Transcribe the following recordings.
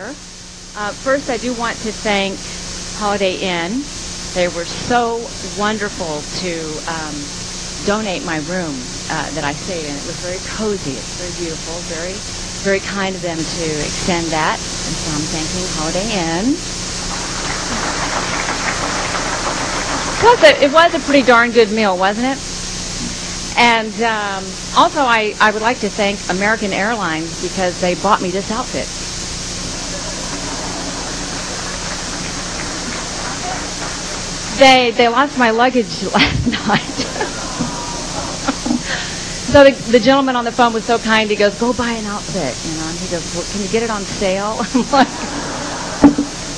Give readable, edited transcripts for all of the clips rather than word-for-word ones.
First, I do want to thank Holiday Inn. They were so wonderful to donate my room that I stayed in. It was very cozy. It's very beautiful. Very, very kind of them to extend that. And so I'm thanking Holiday Inn. Plus, it was a pretty darn good meal, wasn't it? And also, I would like to thank American Airlines because they bought me this outfit. They lost my luggage last night. So the gentleman on the phone was so kind. He goes, "Go buy an outfit," you know. And he goes, "Well, can you get it on sale?" I'm like,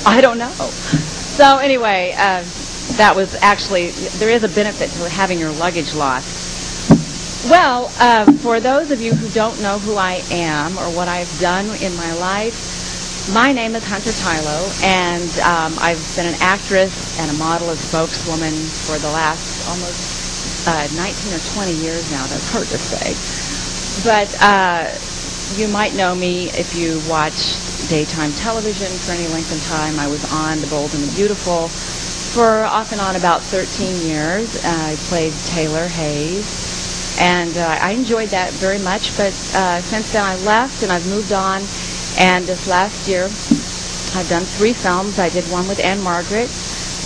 "I don't know." So anyway, that was actually, there is a benefit to having your luggage lost. Well, for those of you who don't know who I am or what I've done in my life, my name is Hunter Tylo, and I've been an actress and a model, a spokeswoman for the last almost 19 or 20 years now. That's hard to say. But you might know me if you watch daytime television for any length of time. I was on The Bold and the Beautiful for off and on about 13 years. I played Taylor Hayes, and I enjoyed that very much. But since then I left and I've moved on. And this last year, I've done 3 films. I did one with Anne Margaret,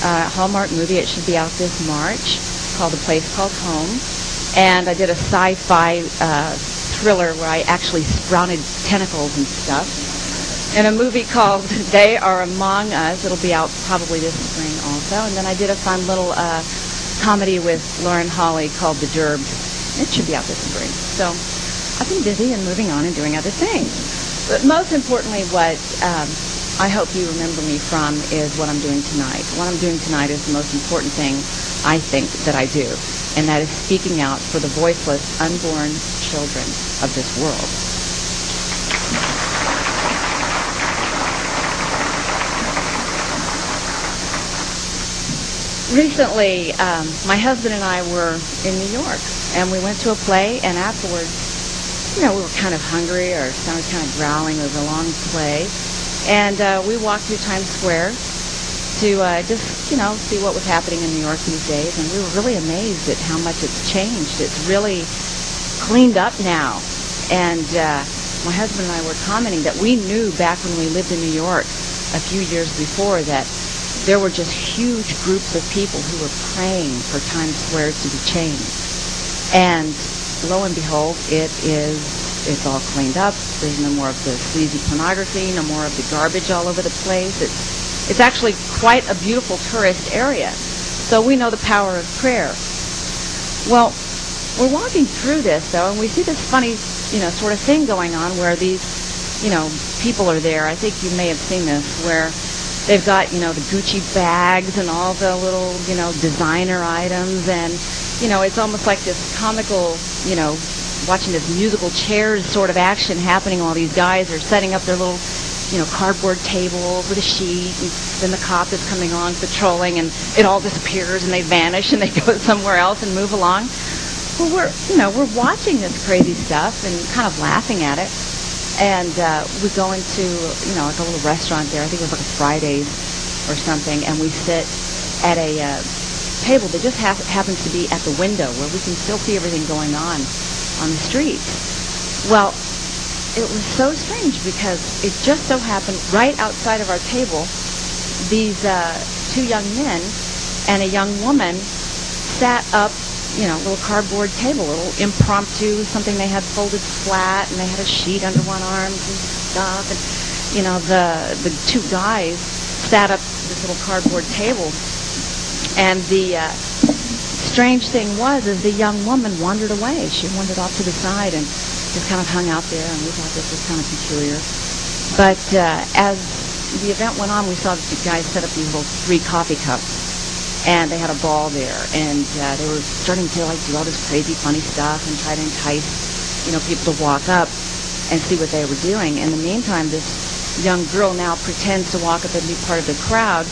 a Hallmark movie. It should be out this March, called A Place Called Home. And I did a sci-fi thriller where I actually sprouted tentacles and stuff. And a movie called They Are Among Us. It'll be out probably this spring also. And then I did a fun little comedy with Lauren Holly called The Derbs. It should be out this spring. So I've been busy and moving on and doing other things. But most importantly, what I hope you remember me from is what I'm doing tonight. What I'm doing tonight is the most important thing I think that I do, and that is speaking out for the voiceless, unborn children of this world. Recently, my husband and I were in New York, and we went to a play, and afterwards, you know, we were kind of hungry, our son was kind of growling. It was a long play. And we walked through Times Square to just, you know, see what was happening in New York these days. And we were really amazed at how much it's changed. It's really cleaned up now. And my husband and I were commenting that we knew back when we lived in New York a few years before that there were just huge groups of people who were praying for Times Square to be changed. And lo and behold, it's all cleaned up. There's no more of the sleazy pornography, no more of the garbage all over the place. It's actually quite a beautiful tourist area. So we know the power of prayer. Well, we're walking through this, though, and we see this funny, you know, sort of thing going on where these, you know, people are there. I think you may have seen this, where they've got, you know, the Gucci bags and all the little, you know, designer items, and you know, it's almost like this comical, you know, watching this musical chairs sort of action happening while these guys are setting up their little, you know, cardboard tables with a sheet, and then the cop is coming along patrolling, and it all disappears, and they vanish, and they go somewhere else and move along. Well, we're watching this crazy stuff and kind of laughing at it, and we go into, you know, like a little restaurant there. I think it was like a Fridays or something, and we sit at a table that just happens to be at the window where we can still see everything going on the street. Well, it was so strange because it just so happened right outside of our table, these 2 young men and a young woman sat up, you know, a little cardboard table, a little impromptu, something they had folded flat, and they had a sheet under one arm and stuff, and you know, the 2 guys sat up this little cardboard table. And the strange thing was the young woman wandered away. She wandered off to the side and just kind of hung out there, and we thought this was kind of peculiar. But as the event went on, we saw that the guys set up these little 3 coffee cups, and they had a ball there, and they were starting to like do all this crazy, funny stuff and try to entice, you know, people to walk up and see what they were doing. In the meantime, this young girl now pretends to walk up and be part of the crowd.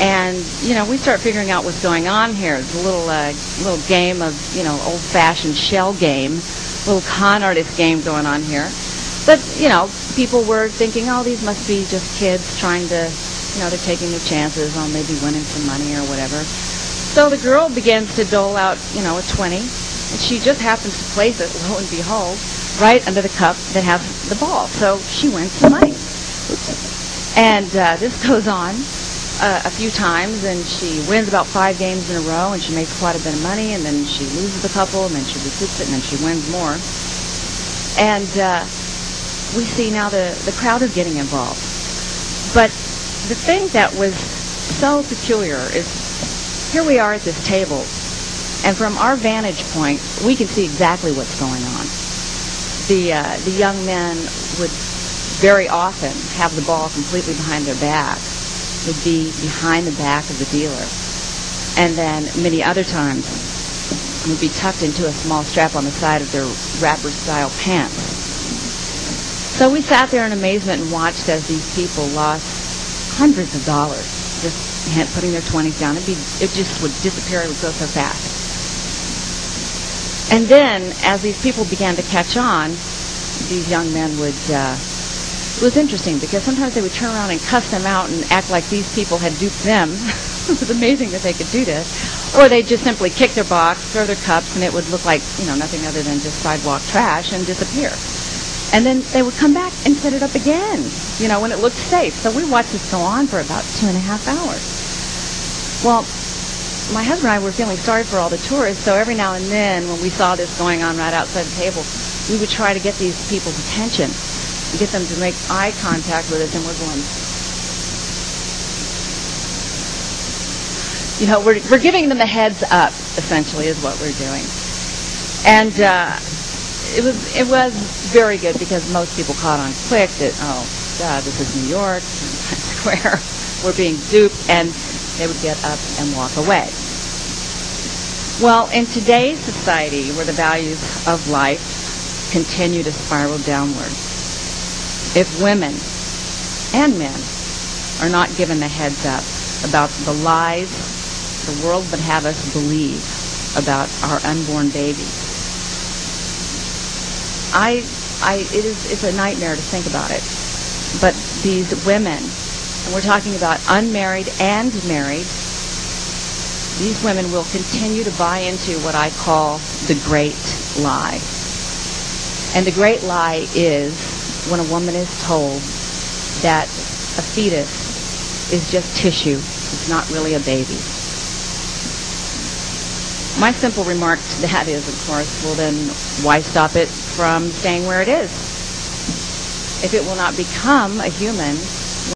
And, you know, we start figuring out what's going on here. It's a little game of, you know, old-fashioned shell game, little con artist game going on here. But, people were thinking, oh, these must be just kids trying to, they're taking their chances on maybe winning some money or whatever. So the girl begins to dole out, a 20, and she just happens to place it, lo and behold, right under the cup that has the ball. So she wins some money. And this goes on a few times, and she wins about 5 games in a row, and she makes quite a bit of money, and then she loses a couple, and then she recoups it, and then she wins more. And we see now the crowd is getting involved. But the thing that was so peculiar is here we are at this table, and from our vantage point, we can see exactly what's going on. The young men would very often have the ball completely behind their back, would be behind the back of the dealer, and then many other times would be tucked into a small strap on the side of their rapper-style pants. So we sat there in amazement and watched as these people lost hundreds of dollars, just putting their 20s down. It just would disappear. It would go so fast. And then, as these people began to catch on, these young men would, it was interesting because sometimes they would turn around and cuss them out and act like these people had duped them. It was amazing that they could do this. Or they'd just simply kick their box, throw their cups, and it would look like, nothing other than just sidewalk trash and disappear. And then they would come back and set it up again, when it looked safe. So we watched this go on for about 2.5 hours. Well, my husband and I were feeling sorry for all the tourists, so every now and then when we saw this going on right outside the table, we would try to get these people's attention and get them to make eye contact with us, and we're going, we're giving them a heads up, essentially, is what we're doing. And it was very good because most people caught on quick that, oh, God, this is New York, Times Square, we're being duped, and they would get up and walk away. Well, in today's society, where the values of life continue to spiral downward, if women and men are not given the heads up about the lies the world would have us believe about our unborn babies, it's a nightmare to think about it. But these women, and we're talking about unmarried and married, these women will continue to buy into what I call the great lie. And the great lie is when a woman is told that a fetus is just tissue, it's not really a baby. My simple remark to that is, of course, well then, why stop it from staying where it is? If it will not become a human,